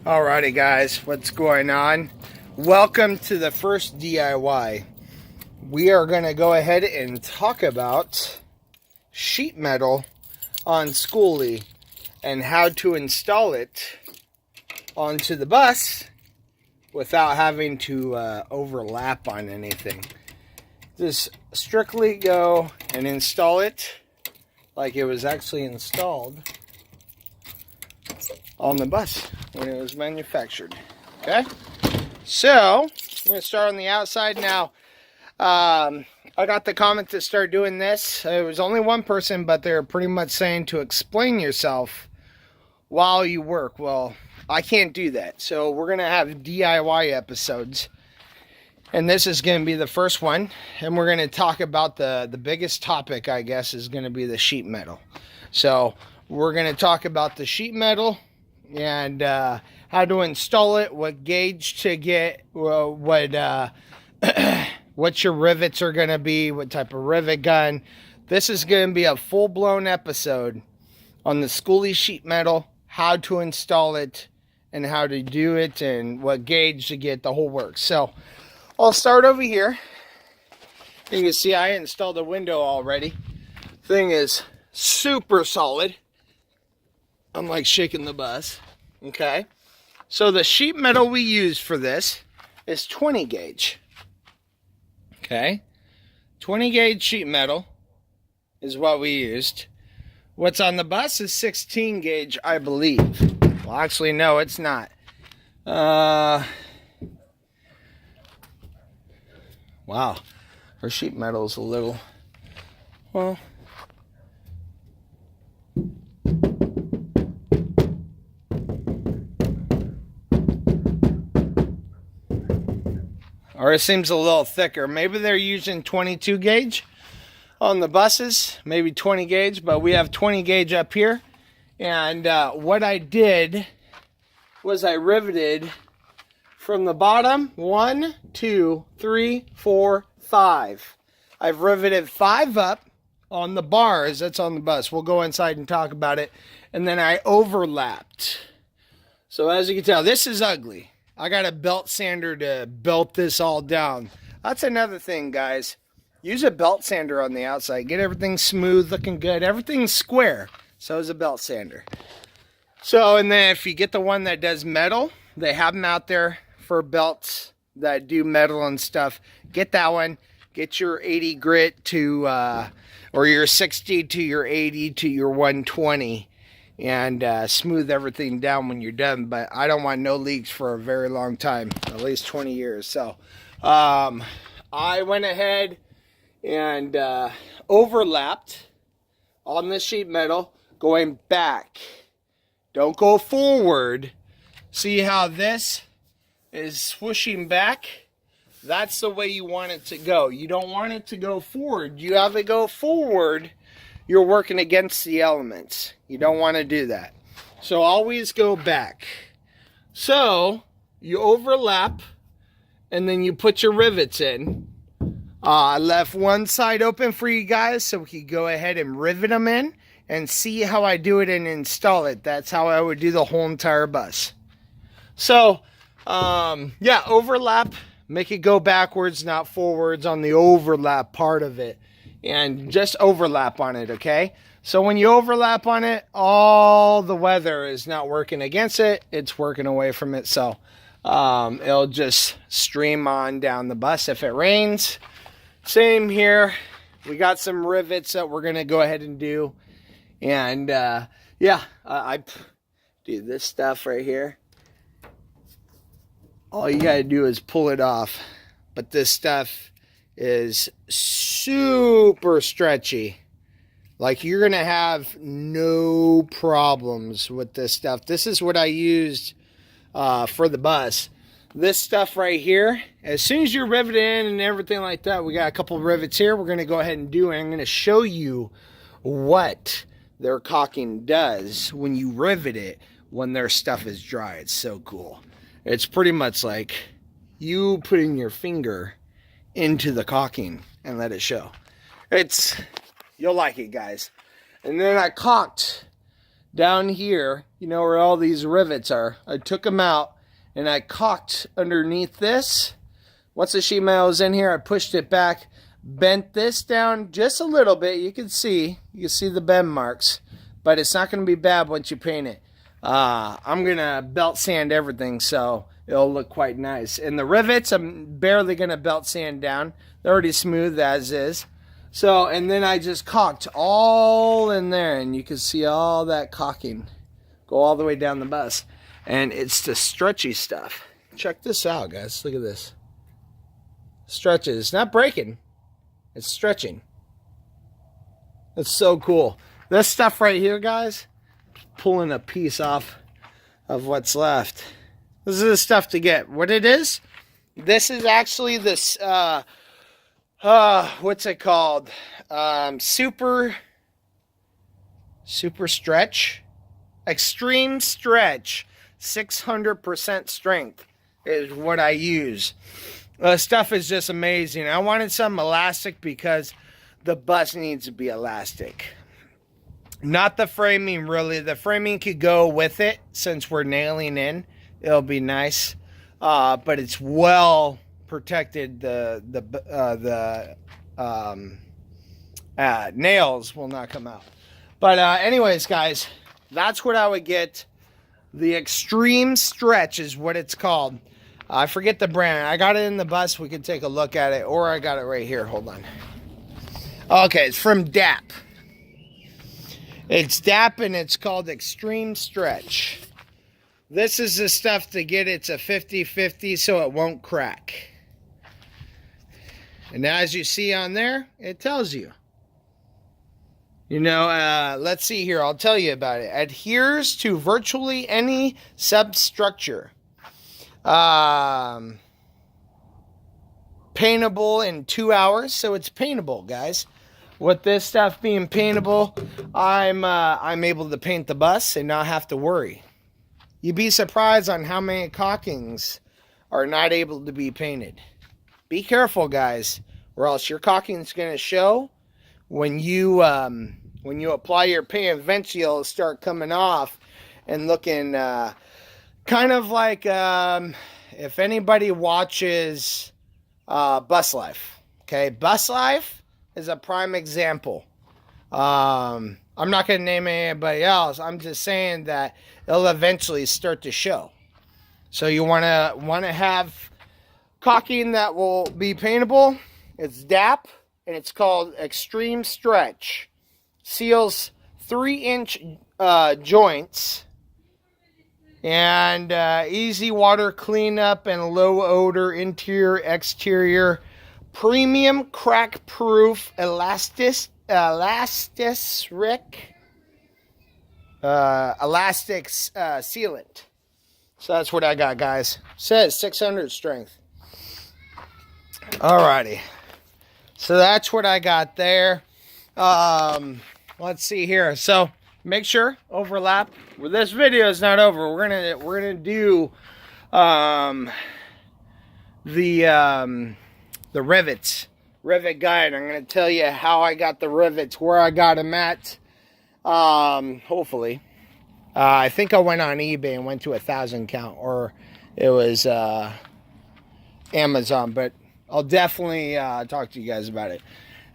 Alrighty guys, what's going on? Welcome to the first DIY. We are going to go ahead and talk about sheet metal on Skoolie and how to install it onto the bus without having to overlap on anything. Just strictly go and install it like it was actually installed on the bus when it was manufactured. Okay, so I'm going to start on the outside now. I got the comment to start doing this. It was only one person, but they're pretty much saying to explain yourself while you work. Well, I can't do that, so we're going to have DIY episodes, and this is going to be the first one, and we're going to talk about the biggest topic, I guess, is going to be the sheet metal. So we're going to talk about the sheet metal and how to install it, what gauge to get, what your rivets are going to be, what type of rivet gun. This is going to be a full-blown episode on the Skoolie sheet metal, how to install it, and how to do it, and what gauge to get, the whole works. So I'll start over here. You can see I installed the window already. Thing is super solid. I'm like shaking the bus. Okay, so the sheet metal we use for this is 20 gauge. Okay, 20 gauge sheet metal is what we used. What's on the bus is 16 gauge, I believe. Well, actually, no, it's not. Wow, our sheet metal is a little, well, or it seems a little thicker. Maybe they're using 22 gauge on the buses, maybe 20 gauge, but we have 20 gauge up here. And what I did was I riveted from the bottom 1, 2, 3, 4, 5. I've riveted 5 up on the bars that's on the bus. We'll go inside and talk about it. And then I overlapped. So as you can tell, this is ugly. I got a belt sander to belt this all down. That's another thing, guys. Use a belt sander on the outside. Get everything smooth, looking good. Everything's square. So is a belt sander. So, and then if you get the one that does metal, they have them out there for belts that do metal and stuff. Get that one. Get your 80 grit to, or your 60 to your 80 to your 120. And smooth everything down when you're done. But I don't want no leaks for a very long time, at least 20 years. So I went ahead and overlapped on the sheet metal going back. Don't go forward. See how this is swooshing back? That's the way you want it to go. You don't want it to go forward. You have to go forward. You're working against the elements. You don't want to do that. So always go back. So you overlap and then you put your rivets in. I left one side open for you guys so we could go ahead and rivet them in and see how I do it and install it. That's how I would do the whole entire bus. So yeah, overlap. Make it go backwards, not forwards on the overlap part of it. And just overlap on it, okay? So when you overlap on it, all the weather is not working against it. It's working away from it. So it'll just stream on down the bus if it rains. Same here. We got some rivets that we're going to go ahead and do. And yeah, I do this stuff right here. All you got to do is pull it off. But this stuff is super stretchy. Like, you're gonna have no problems with this stuff. This is what I used for the bus. This stuff right here, as soon as you're riveted in and everything like that, we got a couple of rivets here we're gonna go ahead and do, and I'm gonna show you what their caulking does when you rivet it when their stuff is dry. It's so cool. It's pretty much like you putting your finger into the caulking and let it show. You'll like it, guys. And then I caulked down here, you know where all these rivets are, I took them out and I caulked underneath this. Once the sheet metal was in here, I pushed it back, bent this down just a little bit. You can see the bend marks, but it's not going to be bad once you paint it. I'm going to belt sand everything so it'll look quite nice. And the rivets, I'm barely going to belt sand down. They're already smooth as is. So, and then I just caulked all in there, and you can see all that caulking go all the way down the bus. And it's the stretchy stuff. Check this out, guys. Look at this. Stretches. It's not breaking. It's stretching. It's so cool. This stuff right here, guys, pulling a piece off of what's left. This is the stuff to get. What it is? This is actually this, what's it called? Super stretch. Extreme stretch. 600% strength is what I use. The stuff is just amazing. I wanted something elastic because the bus needs to be elastic. Not the framing, really. The framing could go with it since we're nailing in. It'll be nice. But it's well protected. The nails will not come out. But anyways, guys, that's what I would get. The Extreme Stretch is what it's called. I forget the brand. I got it in the bus. We can take a look at it. Or I got it right here. Hold on. Okay, it's from DAP. It's DAP and it's called Extreme Stretch. This is the stuff to get it to 50-50 so it won't crack. And as you see on there, it tells you. You know, let's see here. I'll tell you about it. Adheres to virtually any substructure. Paintable in 2 hours. So it's paintable, guys. With this stuff being paintable, I'm able to paint the bus and not have to worry. You'd be surprised on how many caulkings are not able to be painted. Be careful, guys, or else your caulking is going to show. When you apply your paint, eventually it'll start coming off and looking kind of like if anybody watches Bus Life. Okay, Bus Life is a prime example. I'm not going to name anybody else. I'm just saying that it'll eventually start to show. So you want to have caulking that will be paintable. It's DAP. And it's called Extreme Stretch. Seals 3-inch joints. And easy water cleanup and low odor interior, exterior. Premium crack proof elastic sealant. So that's what I got, guys. Says 600 strength. Alrighty. So that's what I got there. Let's see here. So make sure overlap. Well, this video is not over. We're gonna do the rivets, rivet guide. I'm gonna tell you how I got the rivets, where I got them at. Hopefully, I think I went on eBay and went to 1,000 count, or it was Amazon, but I'll definitely talk to you guys about it.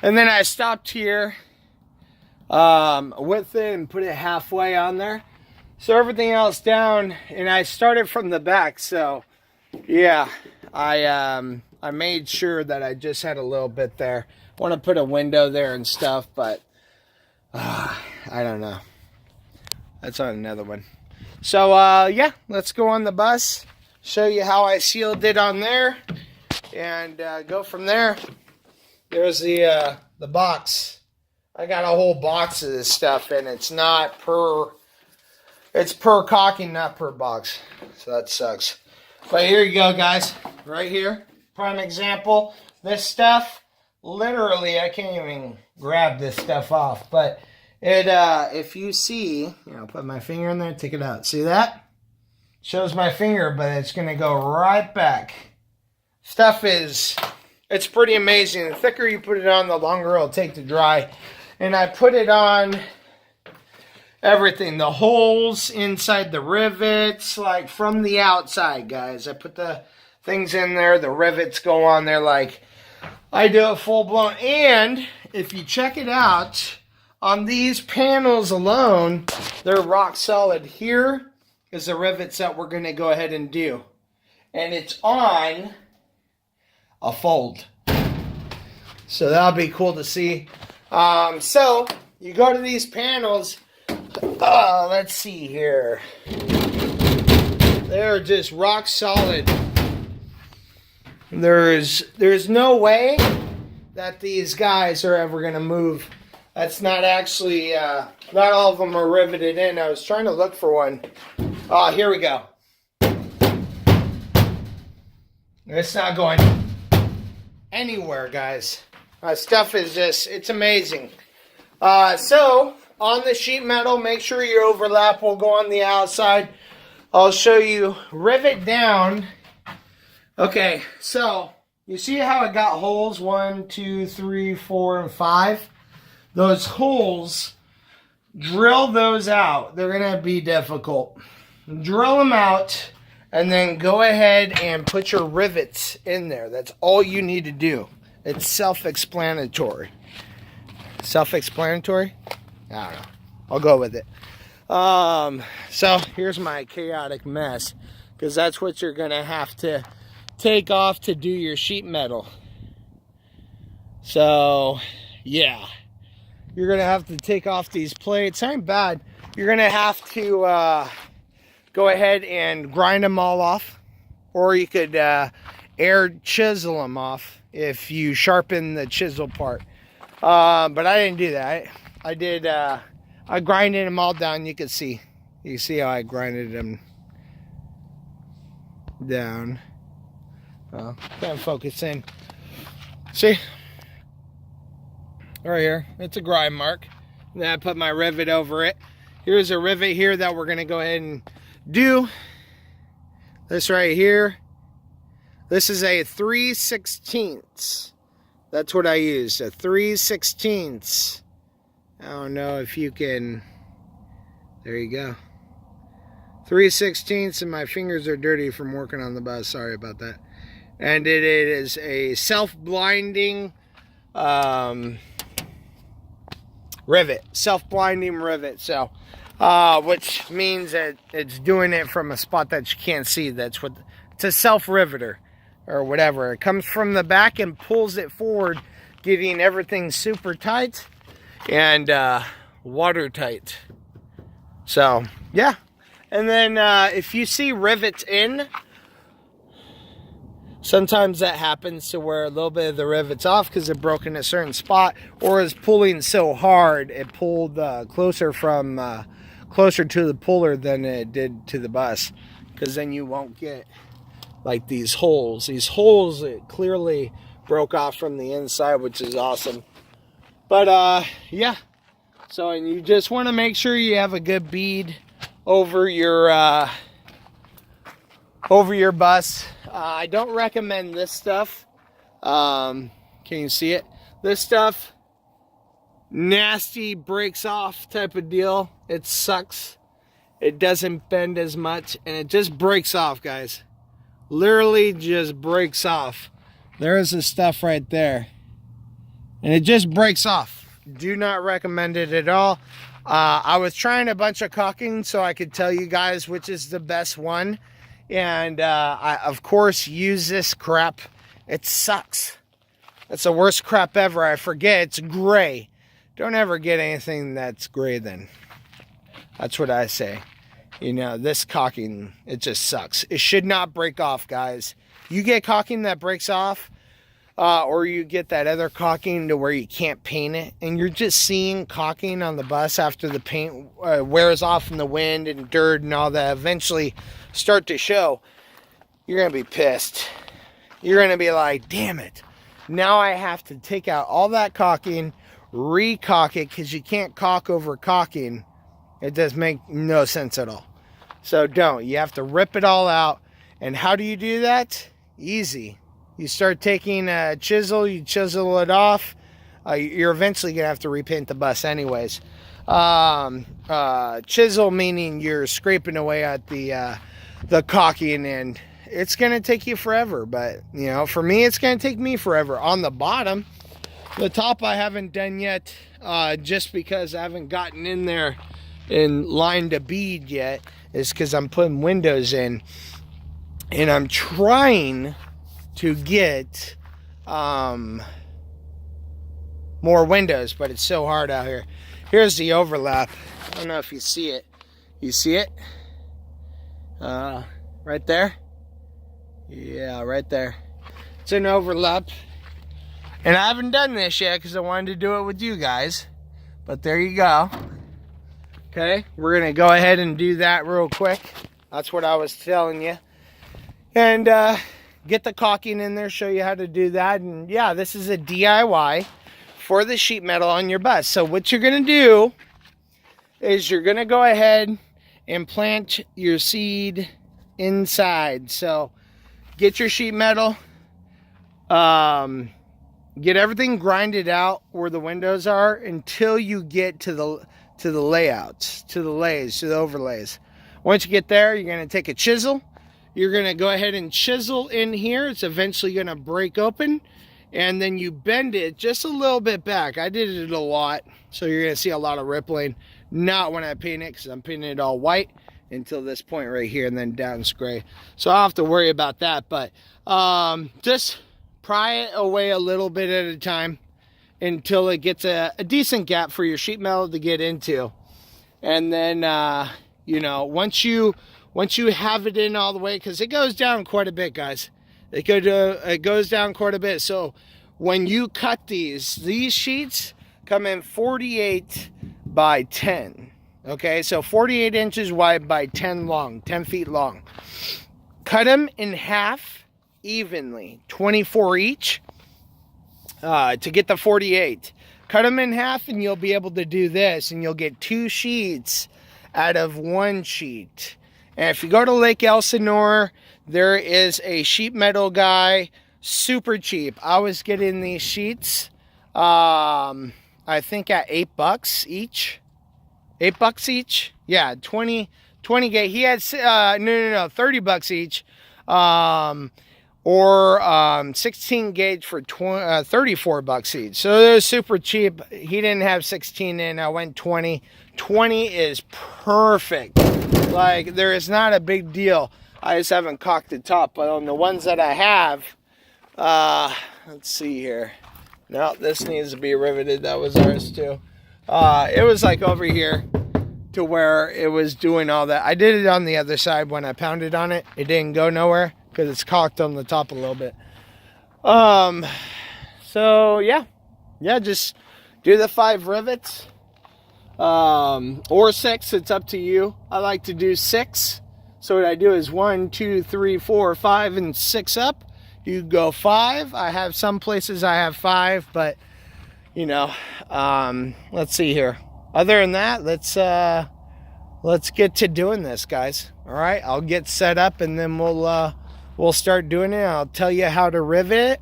And then I stopped here with it and put it halfway on there. So everything else down, and I started from the back. So yeah, I made sure that I just had a little bit there. I want to put a window there and stuff, but I don't know. That's on another one. So yeah, let's go on the bus. Show you how I sealed it on there. And go from there. There's the box. I got a whole box of this stuff, and it's not per. It's per caulking, not per box. So that sucks. But here you go, guys. Right here, prime example. This stuff, literally, I can't even grab this stuff off. But it, if you see, I'll put my finger in there, take it out. See that? Shows my finger, but it's gonna go right back. Stuff is, it's pretty amazing. The thicker you put it on, the longer it'll take to dry. And I put it on, everything. The holes inside the rivets, like from the outside, guys. I put the things in there. The rivets go on there like I do it full blown. And if you check it out, on these panels alone, they're rock solid. Here is the rivets that we're going to go ahead and do. And it's on a fold. So that'll be cool to see. So you go to these panels. Let's see here. They're just rock solid. There's no way that these guys are ever going to move. That's not actually, not all of them are riveted in. I was trying to look for one. Oh, here we go. It's not going anywhere, guys. Stuff is just, it's amazing. So, on the sheet metal, make sure your overlap will go on the outside. I'll show you rivet down. Okay, so, you see how it got holes? 1, 2, 3, 4, and 5? Those holes, drill those out. They're going to be difficult. Drill them out, and then go ahead and put your rivets in there. That's all you need to do. It's self-explanatory. Self-explanatory? I don't know. I'll go with it. So, here's my chaotic mess, because that's what you're going to have to take off to do your sheet metal. So, yeah. You're going to have to take off these plates. Ain't bad. You're going to have to go ahead and grind them all off. Or you could air chisel them off if you sharpen the chisel part. But I didn't do that. I did, I grinded them all down. You can see how I grinded them down. Can't focus in. See? Right here, it's a grind mark. And then I put my rivet over it. Here's a rivet here that we're gonna go ahead and do. This right here. This is a 3/16. That's what I used, a 3/16. I don't know if you can, there you go. 3/16, and my fingers are dirty from working on the bus, sorry about that. And it is a self-blinding rivet, self-blinding rivet. So, which means that it's doing it from a spot that you can't see. That's what, it's a self-riveter or whatever. It comes from the back and pulls it forward, getting everything super tight and watertight. So, yeah. And then if you see rivets in, sometimes that happens to where a little bit of the rivet's off because it broke in a certain spot, or is pulling so hard it pulled closer to the puller than it did to the bus, because then you won't get like these holes. These holes, it clearly broke off from the inside, which is awesome. But yeah, so, and you just want to make sure you have a good bead over your bus. I don't recommend this stuff. Can you see it? This stuff, nasty, breaks off type of deal. It sucks. It doesn't bend as much, and it just breaks off, guys. Literally just breaks off. There's the stuff right there. And it just breaks off. Do not recommend it at all. I was trying a bunch of caulking so I could tell you guys which is the best one. And I, of course, use this crap. It sucks. It's the worst crap ever. I forget. It's gray. Don't ever get anything that's gray then. That's what I say. You know, this caulking, it just sucks. It should not break off, guys. You get caulking that breaks off, or you get that other caulking to where you can't paint it, and you're just seeing caulking on the bus after the paint wears off in the wind and dirt and all that eventually start to show. You're going to be pissed. You're going to be like, damn it. Now I have to take out all that caulking, re-caulk it, because you can't caulk over caulking. It does make no sense at all. So don't. You have to rip it all out. And how do you do that? Easy. You start taking a chisel, you chisel it off, you're eventually gonna have to repaint the bus anyways. Chisel meaning you're scraping away at the caulking, and it's gonna take you forever. But you know, for me, it's gonna take me forever. On the bottom, the top I haven't done yet, just because I haven't gotten in there and lined a bead yet, is because I'm putting windows in, and I'm trying to get more windows, but it's so hard out here. Here's the overlap. I don't know if you see it. You see it? Right there? Yeah, right there. It's an overlap. And I haven't done this yet because I wanted to do it with you guys. But there you go. Okay, we're going to go ahead and do that real quick. That's what I was telling you. And get the caulking in there, show you how to do that. And yeah, this is a DIY for the sheet metal on your bus. So what you're going to do is you're going to go ahead and plant your seed inside. So get your sheet metal, get everything grinded out where the windows are until you get to the layouts, to the lays, to the overlays. Once you get there, you're going to take a chisel. You're going to go ahead and chisel in here. It's eventually going to break open. And then you bend it just a little bit back. I did it a lot, so you're going to see a lot of rippling. Not when I paint it, because I'm painting it all white until this point right here, and then down it's gray. So I'll have to worry about that. But just pry it away a little bit at a time until it gets a decent gap for your sheet metal to get into. And then, you know, once you have it in all the way, because it goes down quite a bit, guys. It goes down quite a bit. So when you cut these sheets come in 48 by 10. Okay, so 48 inches wide by 10 long, 10 feet long. Cut them in half evenly, 24 each, to get the 48. Cut them in half and you'll be able to do this, and you'll get 2 sheets out of 1 sheet. And if you go to Lake Elsinore, there is a sheet metal guy, super cheap. I was getting these sheets, I think at $8 each. $8 each? Yeah, 20 gauge. He had, no, $30 each. Or 16 gauge for $34 each. So they're super cheap. He didn't have 16 in. I went 20. 20 is perfect. Like, there is not a big deal. I just haven't caulked the top. But on the ones that I have, let's see here. No, this needs to be riveted. That was ours too. It was like over here to where it was doing all that. I did it on the other side when I pounded on it. It didn't go nowhere because it's caulked on the top a little bit. So yeah, just do the 5 rivets, or 6. It's up to you. I like to do 6. So what I do is 1, 2, 3, 4, 5, and 6 up. You go 5. I have some places I have 5, but you know, let's see here. Other than that, let's get to doing this, guys. All right, I'll get set up and then we'll start doing it. I'll tell you how to rivet it,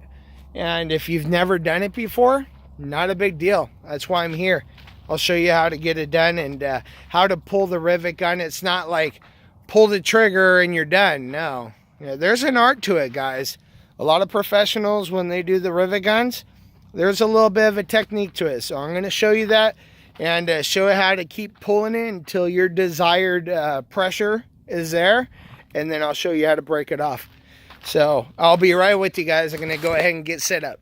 and if you've never done it before, not a big deal. That's why I'm here. I'll show you how to get it done and how to pull the rivet gun. It's not like pull the trigger and you're done. No, there's an art to it, guys. A lot of professionals, when they do the rivet guns, there's a little bit of a technique to it. So I'm going to show you that and show you how to keep pulling it until your desired pressure is there. And then I'll show you how to break it off. So I'll be right with you guys. I'm going to go ahead and get set up.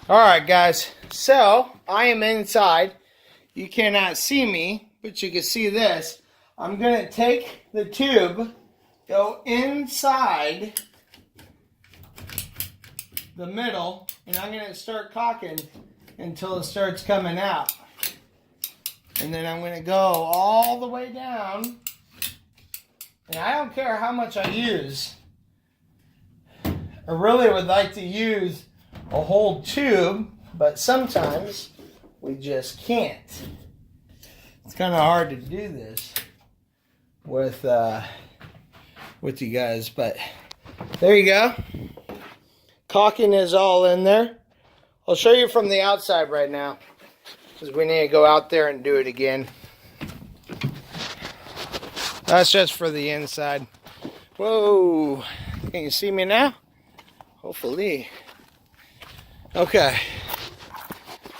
All right, guys. So I am inside. You cannot see me, but you can see this. I'm going to take the tube, go inside the middle, and I'm going to start caulking until it starts coming out. And then I'm going to go all the way down. And I don't care how much I use. I really would like to use a whole tube, but sometimes we just can't. It's kind of hard to do this with you guys, but there you go. Caulking is all in there. I'll show you from the outside right now, because we need to go out there and do it again. That's just for the inside. Whoa, can you see me now? Hopefully. Okay,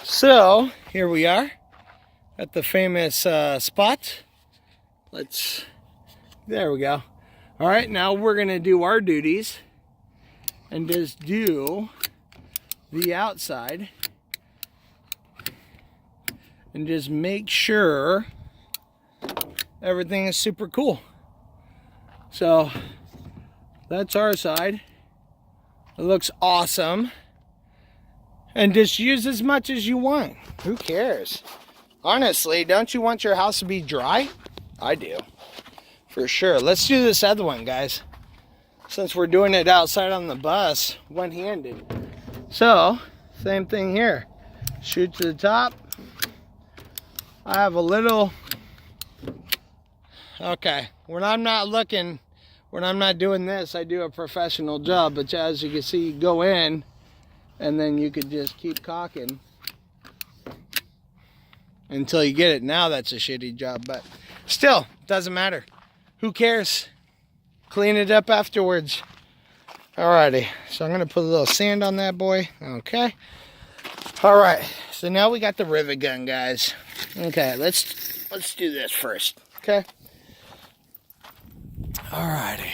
so here we are at the famous spot. There we go. All right, now we're gonna do our duties and just do the outside and just make sure everything is super cool. So that's our side. It looks awesome. And just use as much as you want. Who cares? Honestly, don't you want your house to be dry? I do, for sure. Let's do this other one, guys, since we're doing it outside on the bus, one-handed. So, same thing here. Shoot to the top. I have a little... Okay, when I'm not doing this, I do a professional job. But as you can see, you go in, and then you could just keep caulking until you get it. Now that's a shitty job, but still, doesn't matter. Who cares? Clean it up afterwards. Alrighty, so I'm gonna put a little sand on that boy. Okay. Alright, so now we got the rivet gun, guys. Okay, let's do this first. Okay. Alrighty.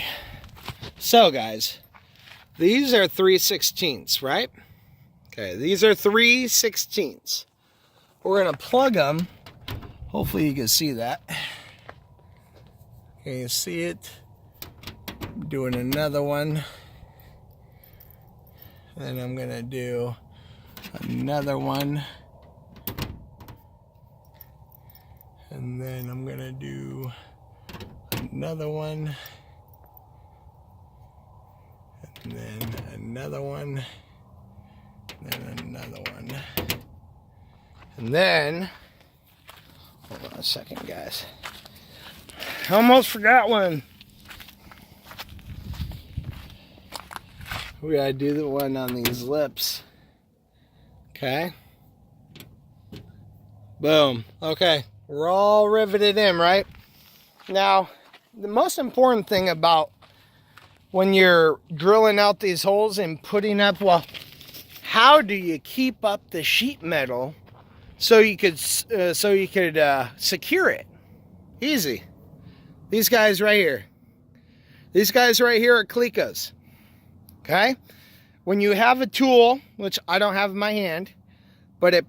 So guys, these are 3/16, right? Okay, these are 3/16. We're gonna plug them. Hopefully you can see that. Can you see it? I'm doing another one. Then I'm gonna do another one. And then I'm gonna do another one. And then another one. And then another one. And then, hold on a second, guys. I almost forgot one. We gotta do the one on these lips. Okay. Boom. Okay. We're all riveted in, right? Now, the most important thing about when you're drilling out these holes and putting up, well, how do you keep up the sheet metal so you could secure it? Easy. These guys right here. These guys right here are Clecos. Okay? When you have a tool, which I don't have in my hand, but it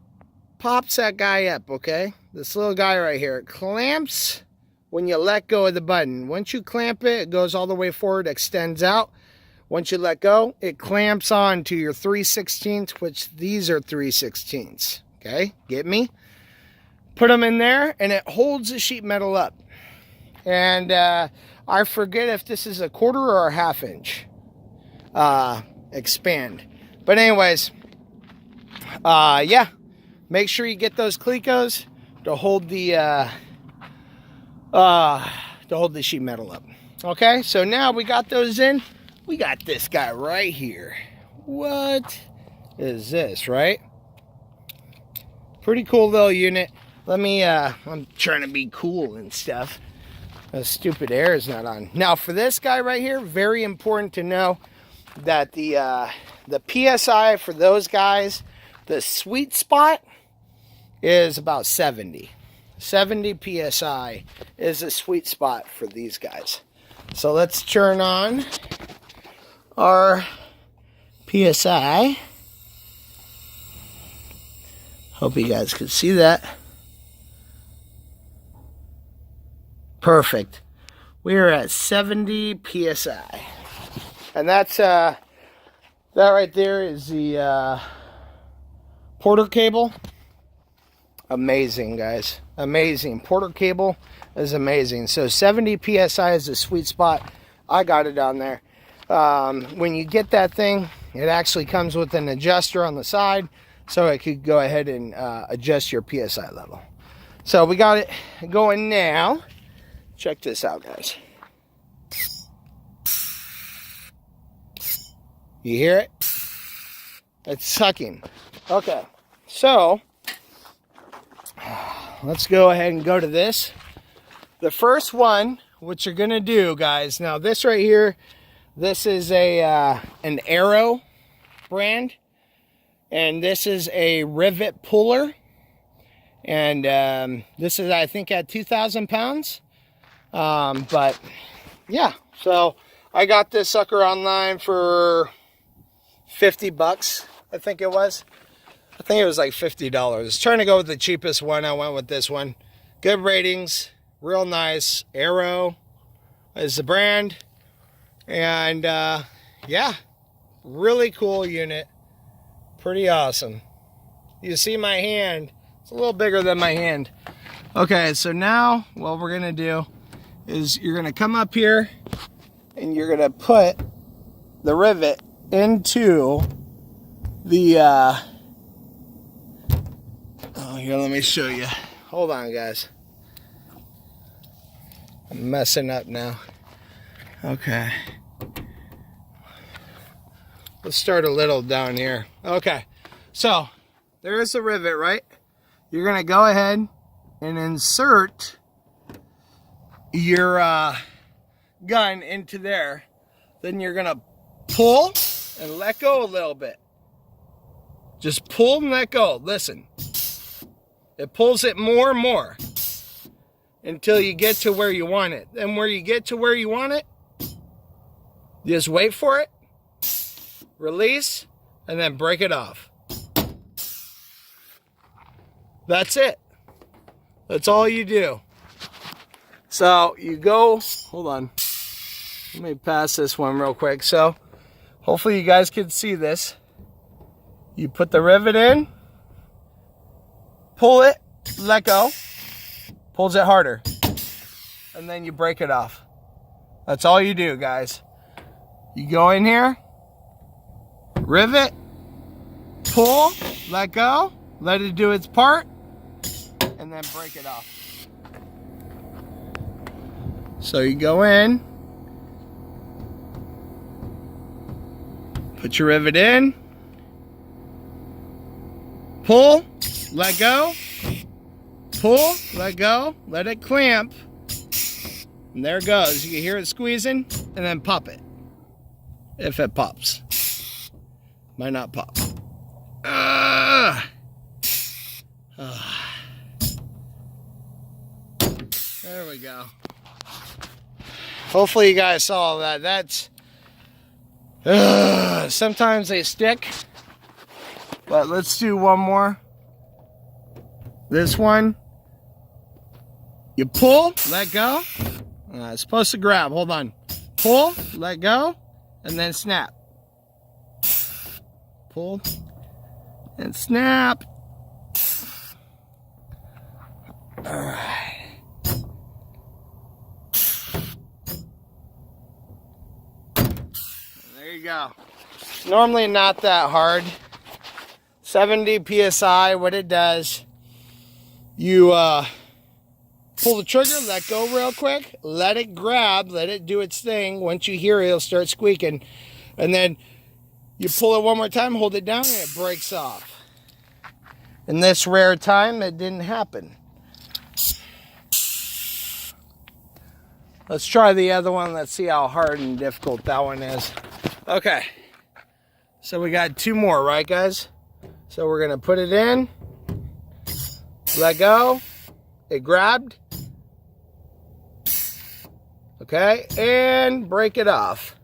pops that guy up, okay? This little guy right here. It clamps when you let go of the button. Once you clamp it, it goes all the way forward, extends out. Once you let go, it clamps on to your 3/16, which these are 3/16. Okay? Get me? Put them in there, and it holds the sheet metal up. And I forget if this is a 1/4 or a 1/2 inch expand. But anyways, yeah, make sure you get those Clecos to hold the sheet metal up. Okay, so now we got those in. We got this guy right here. What is this, right? Pretty cool little unit. Let me, I'm trying to be cool and stuff. The stupid air is not on. Now for this guy right here, very important to know that the PSI for those guys, the sweet spot is about 70. 70 PSI is a sweet spot for these guys. So let's turn on our PSI. Hope you guys can see that. Perfect. We are at 70 PSI. And that's, that right there is the Porter cable. Amazing, guys. Amazing. Porter cable is amazing. So 70 PSI is the sweet spot. I got it on there. When you get that thing, it actually comes with an adjuster on the side, so it could go ahead and adjust your PSI level. So we got it going now. Check this out, guys. You hear it? It's sucking. Okay, so let's go ahead and go to this. The first one, what you're gonna do, guys, now this right here, this is an Arrow brand, and this is a Rivet puller, and this is, I think, at 2,000 pounds. But yeah, so I got this sucker online for 50 bucks, I think it was. I think it was like $50. Trying to go with the cheapest one, I went with this one. Good ratings. Real nice. Arrow is the brand. And yeah, really cool unit. Pretty awesome. You see my hand. It's a little bigger than my hand. Okay, so now what we're going to do is you're going to come up here and you're going to put the rivet into the... oh, here, let me show you. Hold on, guys. I'm messing up now. Okay. Let's start a little down here. Okay. So, there's the rivet, right? You're going to go ahead and insert your gun into there. Then you're going to pull and let go a little bit. Just pull and let go. Listen. It pulls it more and more until you get to where you want it. And where you get to where you want it, just wait for it, release, and then break it off. That's it. That's all you do. So you go, hold on. Let me pass this one real quick. So hopefully you guys can see this. You put the rivet in, pull it, let go, pulls it harder, and then you break it off. That's all you do, guys. You go in here, rivet, pull, let go, let it do its part, and then break it off. So you go in, put your rivet in, pull, let go, pull, let go, let it clamp, and there it goes. You can hear it squeezing, and then pop it. If it pops. Might not pop. There we go. Hopefully you guys saw that. That's sometimes they stick, but let's do one more. This one, you pull, let go. It's supposed to grab. Hold on. Pull, let go, and then snap. Pull and snap. All right. There you go. It's normally not that hard. 70 psi, what it does, you pull the trigger, let go real quick, let it grab, let it do its thing. Once you hear it, it'll start squeaking. And then you pull it one more time, hold it down, and it breaks off. In this rare time, it didn't happen. Let's try the other one. Let's see how hard and difficult that one is. Okay. So we got two more, right, guys? So we're going to put it in, let go, it grabbed, okay, and break it off,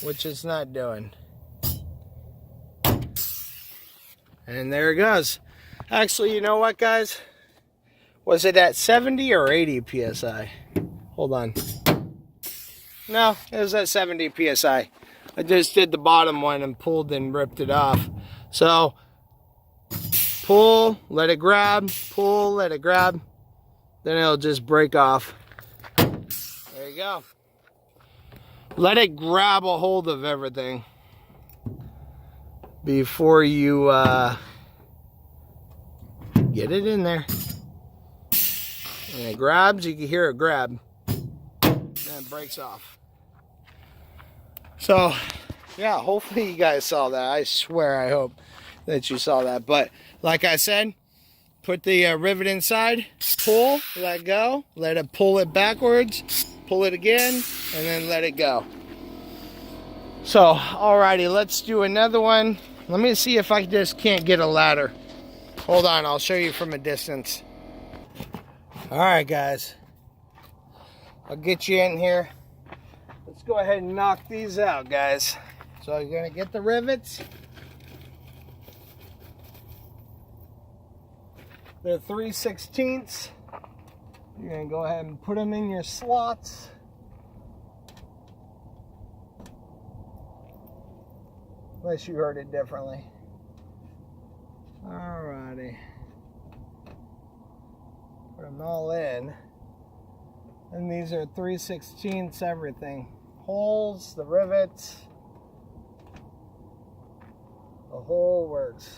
which it's not doing. And there it goes. Actually, you know what, guys? Was it at 70 or 80 psi? Hold on. No, it was at 70 psi. I just did the bottom one and pulled and ripped it off. So, pull, let it grab, pull, let it grab, then it'll just break off. There you go. Let it grab a hold of everything before you get it in there. And it grabs, you can hear it grab, and it breaks off. So, yeah, hopefully you guys saw that. I swear, I hope. that you saw that. But like I said, put the rivet inside, pull, let go, let it pull it backwards, pull it again, and then let it go. So, alrighty, let's do another one. Let me see if I just can't get a ladder. Hold on, I'll show you from a distance. Alright guys, I'll get you in here. Let's go ahead and knock these out, guys. So you're gonna get the rivets. They're 3/16. You're gonna go ahead and put them in your slots. Unless you heard it differently. Alrighty. Put them all in. And these are 3/16 everything. Holes, the rivets. The whole works.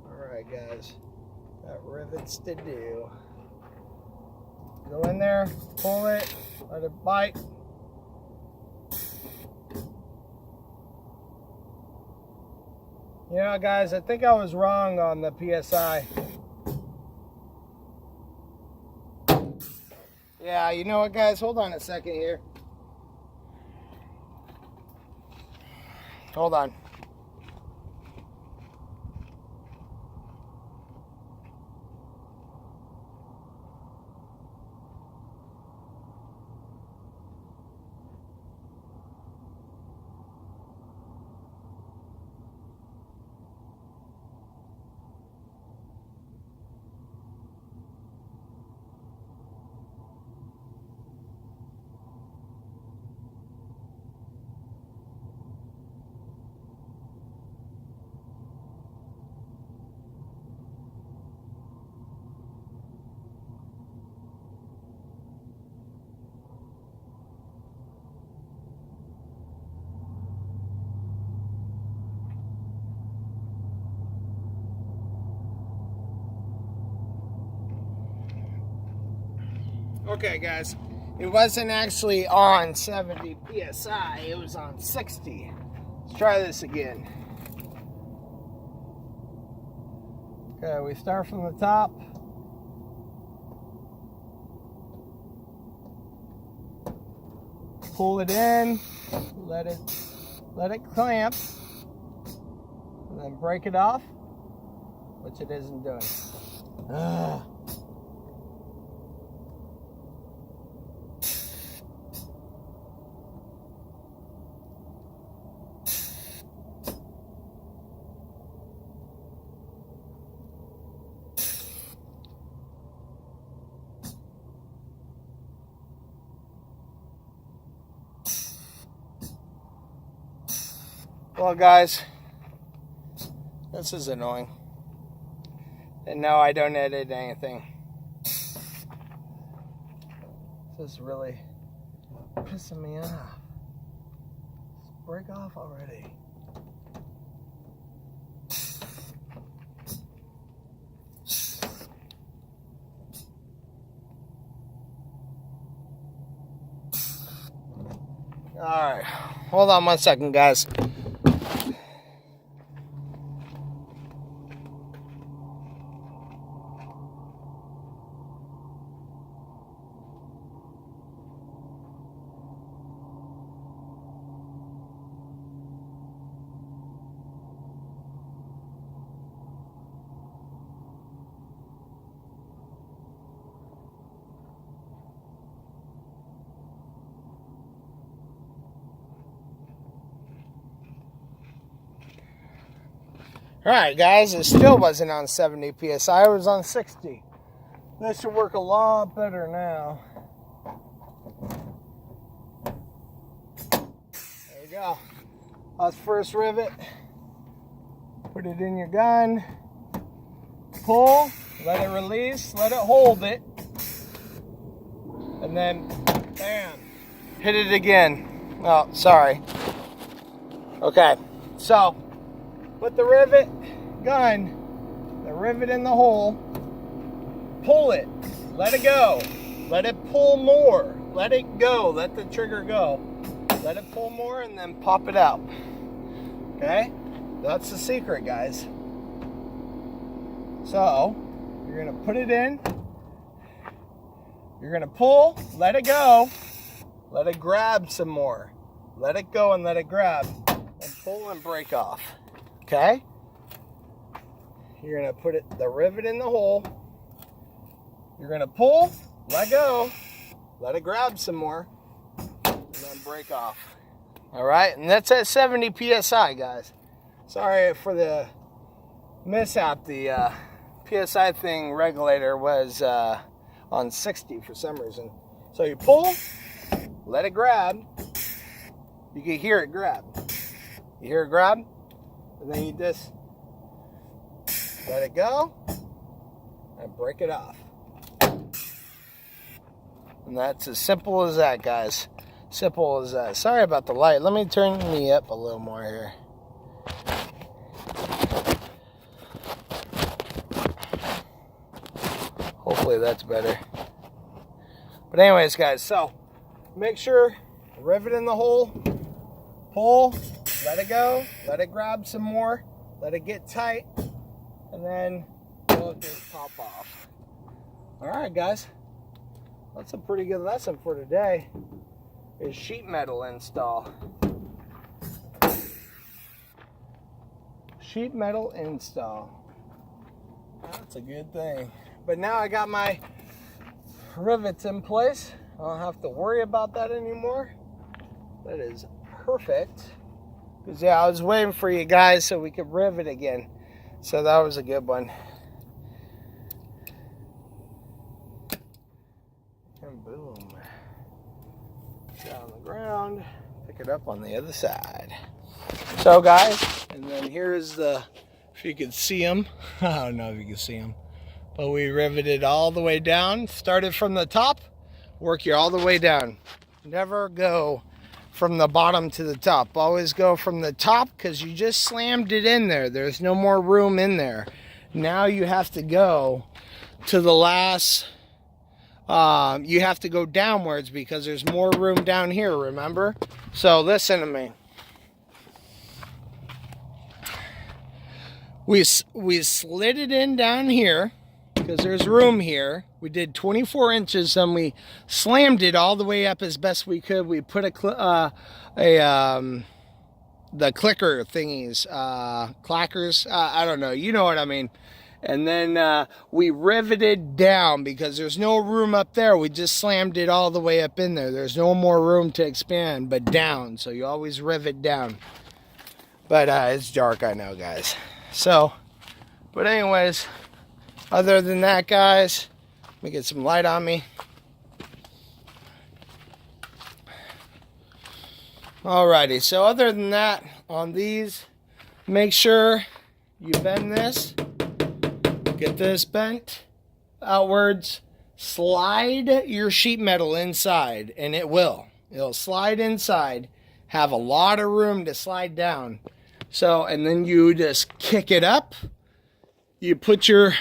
Alright guys. Got rivets to do. Go in there, pull it, let it bite. You know, guys, I think I was wrong on the PSI. Yeah, you know what, guys? Hold on a second here. Hold on. Okay, guys, it wasn't actually on 70 PSI, it was on 60. Let's try this again. Okay, we start from the top. Pull it in, let it clamp, and then break it off, which it isn't doing. Well, guys, this is annoying. And no, I don't edit anything. This is really pissing me off. Just break off already. Alright, hold on 1 second, guys. Alright guys, it still wasn't on 70 PSI, it was on 60. This should work a lot better now. There you go. That's first rivet. Put it in your gun. Pull, let it release, let it hold it. And then, bam, hit it again. Oh, sorry. Okay, so put the rivet gun, the rivet in the hole, pull it, let it go, let it pull more, let it go, let the trigger go, let it pull more, and then pop it out. Okay? That's the secret, guys. So, you're going to put it in. You're going to pull, let it go. Let it grab some more. Let it go and let it grab. And pull and break off. Okay? You're going to put the rivet in the hole. You're going to pull, let go, let it grab some more, and then break off. All right? And that's at 70 PSI, guys. Sorry for the mishap. The PSI thing regulator was on 60 for some reason. So you pull, let it grab. You can hear it grab. You hear it grab? And then you just let it go and break it off. And that's as simple as that, guys. Simple as that. Sorry about the light. Let me turn me up a little more here. Hopefully that's better. But anyways, guys, so make sure rivet in the hole, pull, let it go, let it grab some more, let it get tight, and then it'll just pop off. All right, guys, that's a pretty good lesson for today. Is sheet metal install. Sheet metal install. That's a good thing. But now I got my rivets in place. I don't have to worry about that anymore. That is perfect. Because yeah, I was waiting for you guys so we could rivet again. So that was a good one. And boom. Down on the ground. Pick it up on the other side. So guys, and then here's the, if you could see them. I don't know if you can see them. But we riveted all the way down. Started from the top. Work you all the way down. Never go from the bottom to the top. Always go from the top because you just slammed it in there. There's no more room in there. Now you have to go to the last, you have to go downwards because there's more room down here, remember? So listen to me. We slid it in down here because there's room here. We did 24 inches and we slammed it all the way up as best we could. We put the clicker thingies, clackers, I don't know, you know what I mean. And then we riveted down because there's no room up there. We just slammed it all the way up in there. There's no more room to expand, but down. So you always rivet down. But it's dark, I know, guys. So, but anyways, other than that, guys, let me get some light on me. Alrighty, so other than that, on these, make sure you bend this. Get this bent outwards. Slide your sheet metal inside, and it will. It'll slide inside. Have a lot of room to slide down. So, and then you just kick it up. You put your,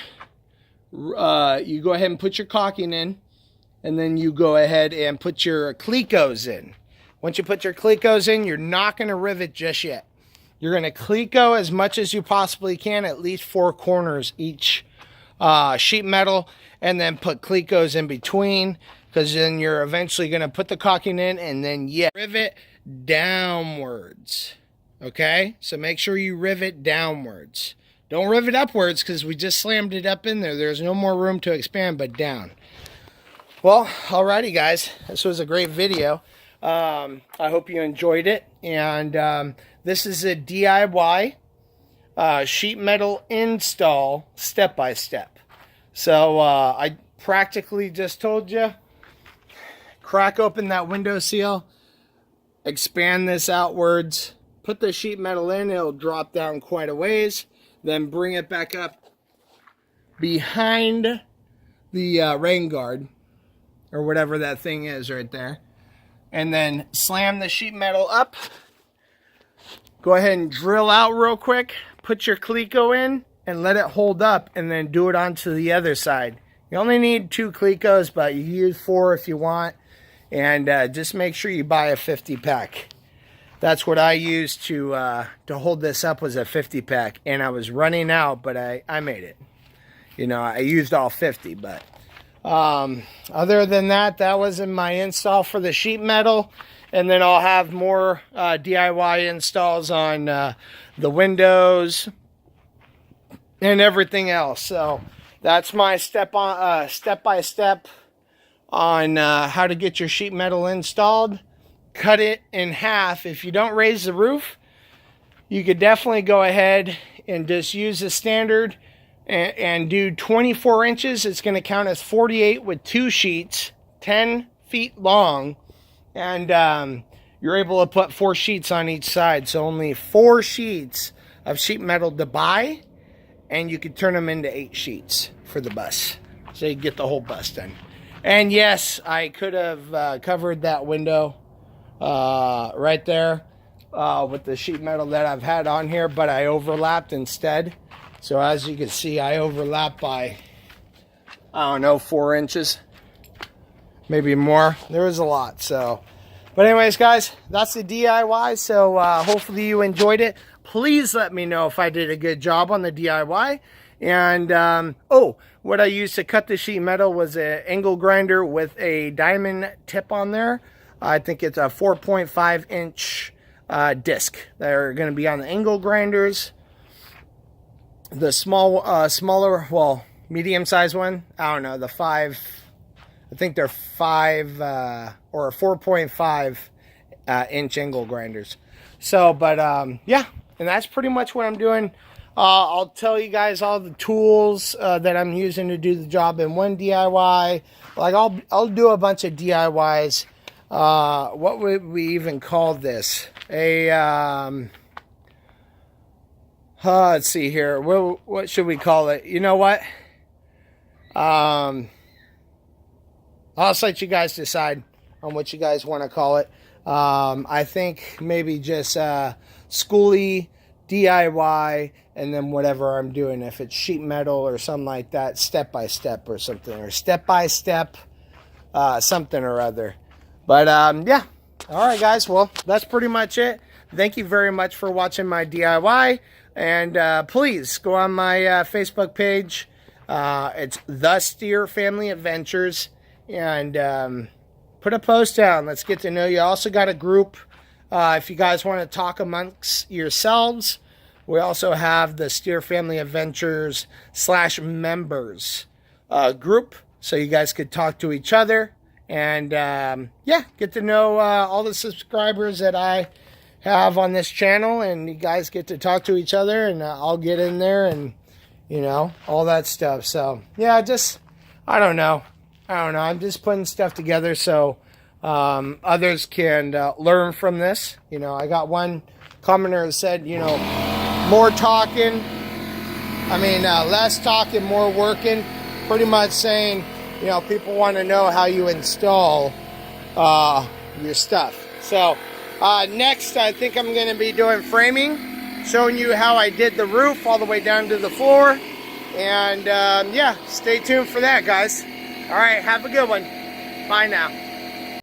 you go ahead and put your caulking in, and then you go ahead and put your clecos in. Once you put your clecos in, you're not going to rivet just yet. You're going to cleco as much as you possibly can, at least 4 corners each sheet metal, and then put clecos in between, because then you're eventually going to put the caulking in, and then rivet downwards. Okay, so make sure you rivet downwards. Don't rivet upwards because we just slammed it up in there. There's no more room to expand, but down. Well, alrighty, guys. This was a great video. I hope you enjoyed it. And this is a DIY sheet metal install step-by-step. So I practically just told you, crack open that window seal, expand this outwards, put the sheet metal in, it'll drop down quite a ways, then bring it back up behind the rain guard, or whatever that thing is right there, and then slam the sheet metal up. Go ahead and drill out real quick, put your cleco in, and let it hold up, and then do it onto the other side. You only need 2 clecos, but you use 4 if you want, and just make sure you buy a 50 pack. That's what I used to hold this up, was a 50 pack, and I was running out, but I made it. You know, I used all 50, but other than that, that was in my install for the sheet metal. And then I'll have more DIY installs on the windows and everything else. So that's my step-by-step on how to get your sheet metal installed. Cut it in half. If you don't raise the roof, you could definitely go ahead and just use the standard and do 24 inches. It's going to count as 48 with 2 sheets, 10 feet long. And you're able to put 4 sheets on each side. So only 4 sheets of sheet metal to buy. And you could turn them into 8 sheets for the bus. So you get the whole bus done. And yes, I could have covered that window right there with the sheet metal that I've had on here. But I overlapped instead. So as you can see, I overlapped by, I don't know, 4 inches. Maybe more. There was a lot. So, but anyways, guys, that's the DIY. So hopefully you enjoyed it. Please let me know if I did a good job on the DIY. And oh, what I used to cut the sheet metal was an angle grinder with a diamond tip on there. I think it's a 4.5 inch disc. They're going to be on the angle grinders. The smaller, well, medium-sized one, I don't know, the 5, I think they're 5 or 4.5 inch angle grinders. So, but yeah, and that's pretty much what I'm doing. I'll tell you guys all the tools that I'm using to do the job in one DIY. Like I'll do a bunch of DIYs. What would we even call this? Let's see here. What should we call it? You know what? I'll just let you guys decide on what you guys want to call it. I think maybe just Skoolie, DIY, and then whatever I'm doing. If it's sheet metal or something like that, step by step or something, or step by step something or other. But yeah. All right, guys. Well, that's pretty much it. Thank you very much for watching my DIY. And please go on my Facebook page. It's The Steer Family Adventures. And put a post down. Let's get to know you. I also got a group. If you guys want to talk amongst yourselves, we also have the Steer Family Adventures /members group. So you guys could talk to each other. And yeah, get to know all the subscribers that I have on this channel, and you guys get to talk to each other, and I'll get in there and, you know, all that stuff. So yeah, just, I don't know, I'm just putting stuff together so others can learn from this. You know, I got one commenter that said, you know, less talking, more working, pretty much saying, you know, people want to know how you install your stuff. So next, I think I'm going to be doing framing, showing you how I did the roof all the way down to the floor. And yeah, stay tuned for that, guys. All right, have a good one. Bye now.